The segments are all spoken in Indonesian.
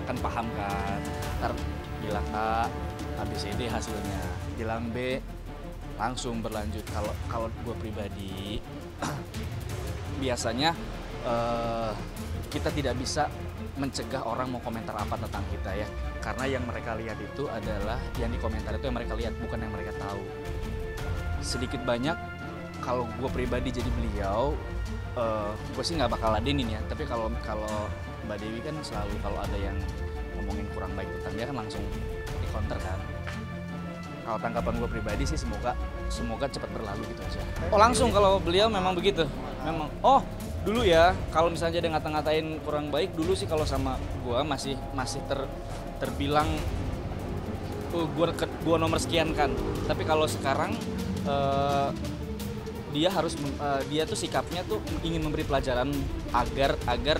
kan paham kan, ntar bilang A, ABCD hasilnya, bilang B, langsung berlanjut. Kalau gue pribadi biasanya kita tidak bisa mencegah orang mau komentar apa tentang kita ya, karena yang mereka lihat itu adalah yang di komentar itu yang mereka lihat, bukan yang mereka tahu. Sedikit banyak kalau gue pribadi jadi beliau, gue sih nggak bakal ladenin ya, tapi kalau Mbak Dewi kan selalu kalau ada yang ngomongin kurang baik tentang dia kan langsung di counter kan. Kalau tanggapan gue pribadi sih semoga cepat berlalu gitu aja. Oh langsung kalau beliau memang begitu, memang. Oh dulu ya kalau misalnya dia ngata-ngatain kurang baik dulu sih kalau sama gue masih terbilang gue nomor sekian kan. Tapi kalau sekarang dia tuh sikapnya tuh ingin memberi pelajaran agar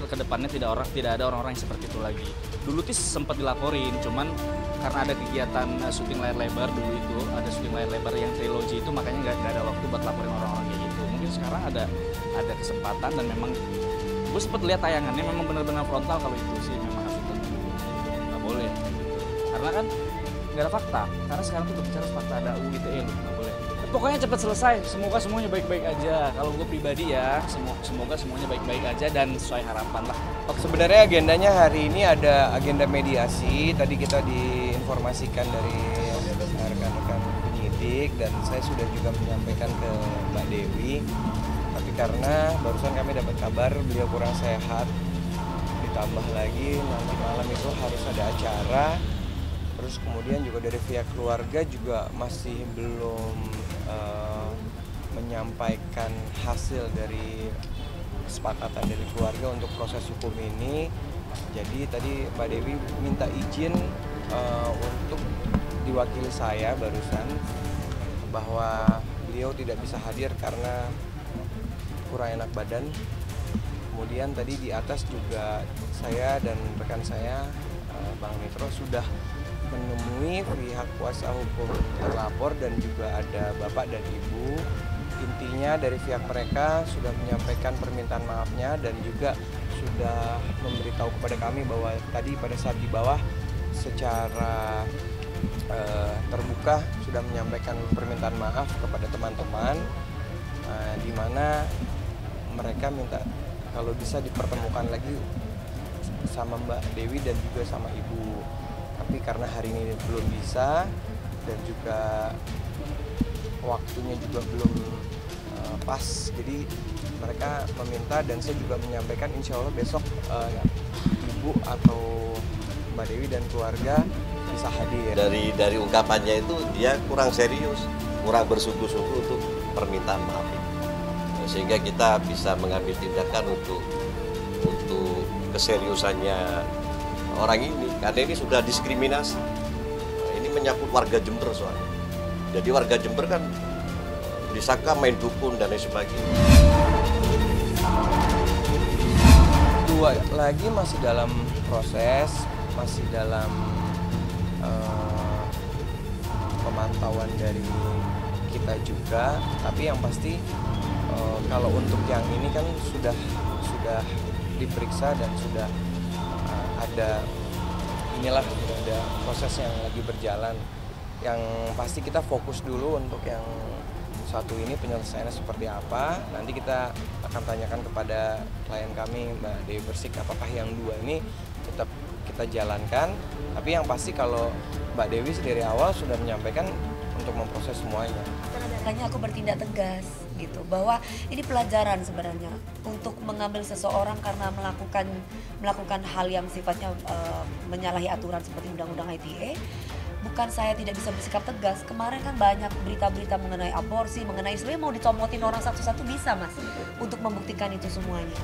kedepannya tidak ada orang-orang yang seperti itu lagi. Dulu tuh sempat dilaporin, cuman karena ada kegiatan syuting layar lebar dulu itu, ada syuting layar lebar yang trilogi itu, makanya nggak ada waktu buat laporin orang-orang kayak gitu. Mungkin sekarang ada kesempatan dan memang gue sempat lihat tayangannya memang benar-benar frontal kalau itu sih memang harus nggak boleh gitu. Karena kan nggak ada fakta, karena sekarang tuh berbicara fakta, ada UU ITE loh, nggak boleh. Pokoknya cepat selesai, semoga semuanya baik-baik aja. Kalau gue pribadi ya, semoga semuanya baik-baik aja dan sesuai harapan lah. Sebenarnya agendanya hari ini ada agenda mediasi. Tadi kita diinformasikan dari rekan-rekan penyidik dan saya sudah juga menyampaikan ke Mbak Dewi. Tapi karena barusan kami dapat kabar beliau kurang sehat, ditambah lagi nanti malam itu harus ada acara. Terus kemudian juga dari pihak keluarga juga masih belum menyampaikan hasil dari kesepakatan dari keluarga untuk proses hukum ini. Jadi tadi Mbak Dewi minta izin untuk diwakili saya barusan bahwa beliau tidak bisa hadir karena kurang enak badan. Kemudian tadi di atas juga saya dan rekan saya Bang Mitro sudah menemui pihak kuasa hukum terlapor dan juga ada bapak dan ibu. Intinya dari pihak mereka sudah menyampaikan permintaan maafnya dan juga sudah memberitahu kepada kami bahwa tadi pada saat di bawah secara terbuka sudah menyampaikan permintaan maaf kepada teman-teman, di mana mereka minta kalau bisa dipertemukan lagi sama Mbak Dewi dan juga sama Ibu. Tapi karena hari ini belum bisa dan juga waktunya juga belum pas, jadi mereka meminta dan saya juga menyampaikan insya Allah besok Ibu atau Mbak Dewi dan keluarga bisa hadir. Dari ungkapannya itu dia kurang serius, kurang bersungguh-sungguh untuk permintaan maaf, sehingga kita bisa mengambil tindakan untuk keseriusannya orang ini, karena ini sudah diskriminasi. Ini menyangkut warga Jember soalnya. Jadi warga Jember kan disangka main dukun dan lain sebagainya. Dua lagi masih dalam proses, masih dalam pemantauan dari kita juga. Tapi yang pasti kalau untuk yang ini kan sudah diperiksa dan sudah ada proses yang lagi berjalan. Yang pasti kita fokus dulu untuk yang satu ini penyelesaiannya seperti apa. Nanti kita akan tanyakan kepada klien kami Mbak Dewi Persik apakah yang dua ini tetap kita jalankan. Tapi yang pasti kalau Mbak Dewi dari awal sudah menyampaikan untuk memproses semuanya. Makanya aku bertindak tegas gitu, bahwa ini pelajaran sebenarnya untuk mengambil seseorang karena melakukan hal yang sifatnya menyalahi aturan seperti undang-undang ITE. Bukan saya tidak bisa bersikap tegas. Kemarin kan banyak berita-berita mengenai aborsi, mengenai sebenarnya mau dicomotin orang satu-satu bisa mas untuk membuktikan itu semuanya.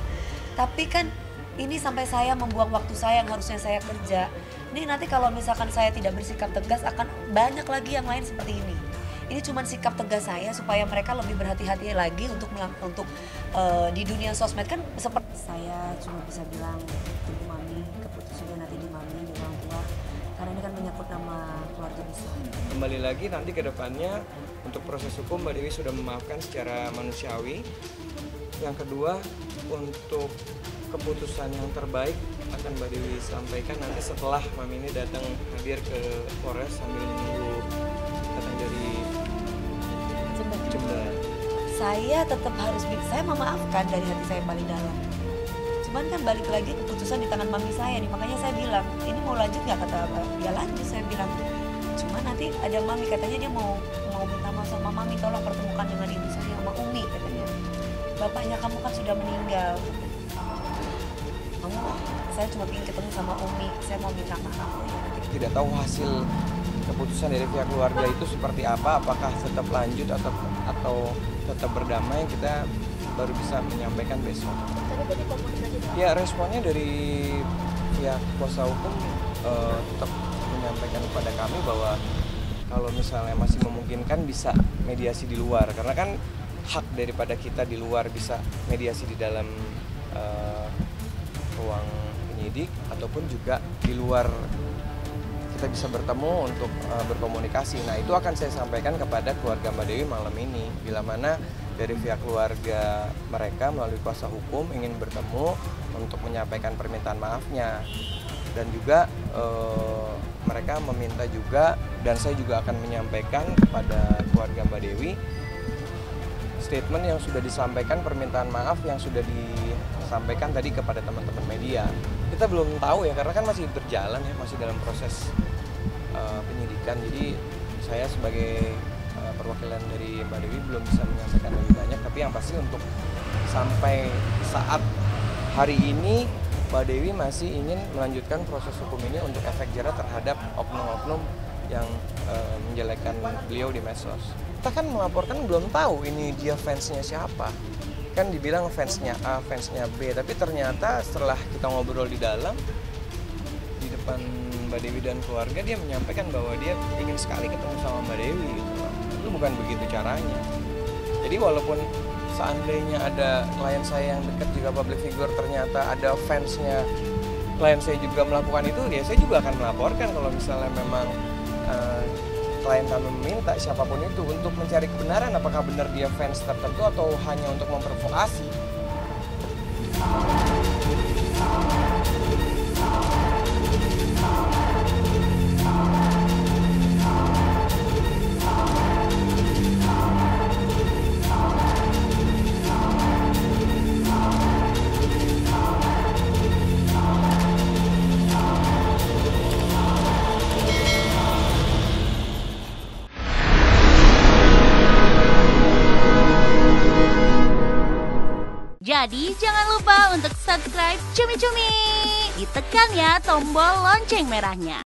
Tapi kan ini sampai saya membuang waktu saya yang harusnya saya kerja. Ini nanti kalau misalkan saya tidak bersikap tegas akan banyak lagi yang lain seperti ini. Ini cuma sikap tegas saya supaya mereka lebih berhati-hati lagi untuk di dunia sosmed kan seperti saya cuma bisa bilang ibu mami, keputusannya nanti di mami, di orang tua, karena ini kan menyangkut nama keluarga besar. Kembali lagi nanti ke depannya untuk proses hukum Mbak Dewi sudah memaafkan secara manusiawi. Yang kedua untuk keputusan yang terbaik akan Mbak Dewi sampaikan nanti setelah Mami ini datang hadir ke Polres sambil menunggu datang dari Jember. Saya tetap harus, saya memaafkan dari hati saya yang paling dalam. Cuman kan balik lagi keputusan di tangan mami saya nih, makanya saya bilang ini mau lanjut nggak, kata ya lanjut, saya bilang. Cuman nanti ada mami katanya dia mau minta maaf sama mami, tolong pertemukan dengan ibu saya sama Umi katanya. Bapaknya kamu kan sudah meninggal. Kamu, saya cuma ingin ketemu sama Umi, saya mau minta maaf. Tidak tahu hasil keputusan dari pihak keluarga itu seperti apa, apakah tetap lanjut atau tetap berdamai, kita baru bisa menyampaikan besok. Ya, responnya dari pihak kuasa hukum tetap menyampaikan kepada kami bahwa kalau misalnya masih memungkinkan bisa mediasi di luar, karena kan hak daripada kita di luar bisa mediasi di dalam ruang penyidik ataupun juga di luar kita bisa bertemu untuk berkomunikasi. Nah, itu akan saya sampaikan kepada keluarga Mbak Dewi malam ini, bila mana dari pihak keluarga mereka melalui kuasa hukum ingin bertemu untuk menyampaikan permintaan maafnya, dan juga mereka meminta juga, dan saya juga akan menyampaikan kepada keluarga Mbak Dewi statement yang sudah disampaikan, permintaan maaf yang sudah disampaikan tadi kepada teman-teman media. Kita belum tahu ya, karena kan masih berjalan ya, masih dalam proses penyidikan. Jadi saya sebagai perwakilan dari Mbak Dewi belum bisa menyampaikan lebih banyak, tapi yang pasti untuk sampai saat hari ini Mbak Dewi masih ingin melanjutkan proses hukum ini untuk efek jerah terhadap oknum-oknum yang menjelekkan beliau di medsos. Kita kan melaporkan belum tahu ini dia fansnya siapa. Kan dibilang fansnya A, fansnya B, tapi ternyata setelah kita ngobrol di dalam, di depan Mbak Dewi dan keluarga, dia menyampaikan bahwa dia ingin sekali ketemu sama Mbak Dewi gitu. Itu bukan begitu caranya. Jadi walaupun seandainya ada klien saya yang dekat juga public figure, ternyata ada fansnya klien saya juga melakukan itu, ya saya juga akan melaporkan kalau misalnya memang klien kami meminta siapapun itu untuk mencari kebenaran apakah benar dia fans tertentu atau hanya untuk memprovokasi. Jadi jangan lupa untuk subscribe Cumi Cumi. Ditekan ya tombol lonceng merahnya.